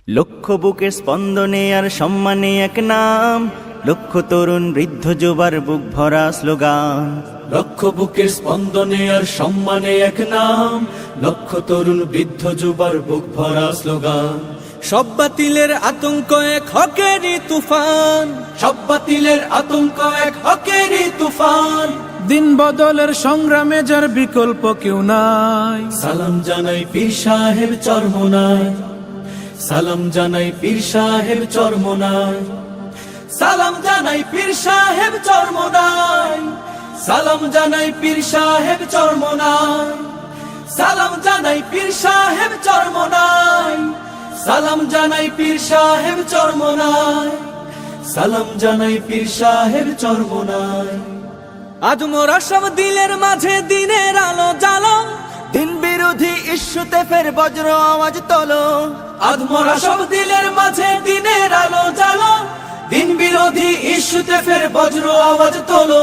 লক্ষ বুকের স্পন্দনে আর সম্মানে এক নাম, লক্ষ তরুণ বৃদ্ধ যুবার বুক ভরা স্লোগান। লক্ষ বুকের স্পন্দনে আর সম্মানে এক নাম, লক্ষ তরুণ বৃদ্ধ যুবার বুক ভরা স্লোগান। সব বাতিলের আতঙ্ক এক হকেরই তুফান, সব বাতিলের আতঙ্ক এক হকেরই তুফান। দিন বদলের সংগ্রামে যার বিকল্প কেউ নাই। সালাম জানাই পীর সাহেব চরমোনাই, সালাম জানাই পীর সাহেব চরমোনাই, সালাম জানাই পীর সাহেব চরমোনাই, সালাম জানাই পীর সাহেব চরমোনাই, সালাম জানাই পীর সাহেব চরমোনাই, সালাম জানাই পীর সাহেব চরমোনাই, সালাম জানাই পীর সাহেব চরমোনাই। আজ মোরা সব দিলের মাঝে দিনের আলো জ্বালো, দিন বিরোধী ইস্যুতে ফের বজ্র আওয়াজ তোলো। আজ মোরা সব দিলের মাঝে দিনের আলো জ্বালো, দিন বিরোধী ইস্যুতে ফের বজ্র আওয়াজ তোলো।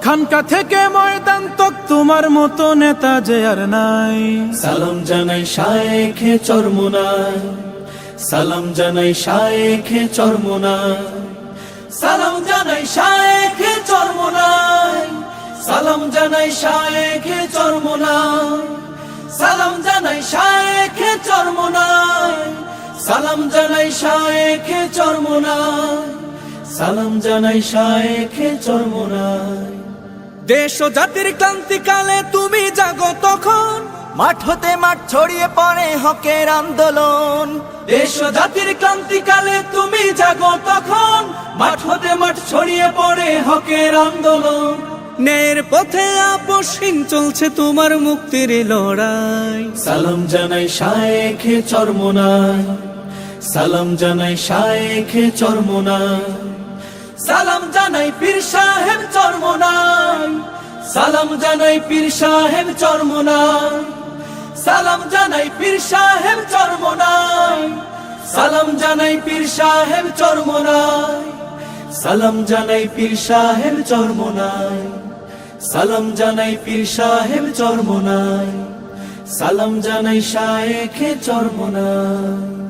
খানকা থেকে ময়দান তক তোমার মতো নেতা যে আর নাই। সালাম জানাই শায়েখে চরমোনাই, সালাম জানাই শায়েখে চরমোনাই, সালাম জানাই শায়েখে চরমোনাই, সালাম জানাই শায়েখে চরমোনাই, সালাম জানাই শায়েখে চরমোনাই, সালাম জানাই শায়েখে চরমোনাই, সালাম জানাই শায়েখে চরমোনাই। দেশ ও জাতির ক্লান্তিকালে তুমি জাগো তখন, মাঠ হতে মাঠ ছড়িয়ে পড়ে হকের আন্দোলন। দেশ ও জাতির ক্রান্তিকালে তুমি জাগো তখন, মাঠ হতে মাঠ ছড়িয়ে পড়ে হকের আন্দোলন। ন্যায়ের পথে আপসহীন চলছে তোমার মুক্তির লড়াই। সালাম জানাই শায়েখে চরমোনাই, সালাম জানাই শায়েখে চরমোনাই, সালাম জানাই পীর সাহেব চরমোনাই, সালাম জানাই পীর সাহেব চরমোনাই, সালাম জানাই পীর সাহেব চরমোনাই, সালাম জানাই পীর সাহেব চরমোনাই, সালাম জানাই পীর সাহেব চরমোনাই, সালাম জানাই পীর সাহেব চরমোনাই, সালাম জানাই শায়েখে চরমোনাই।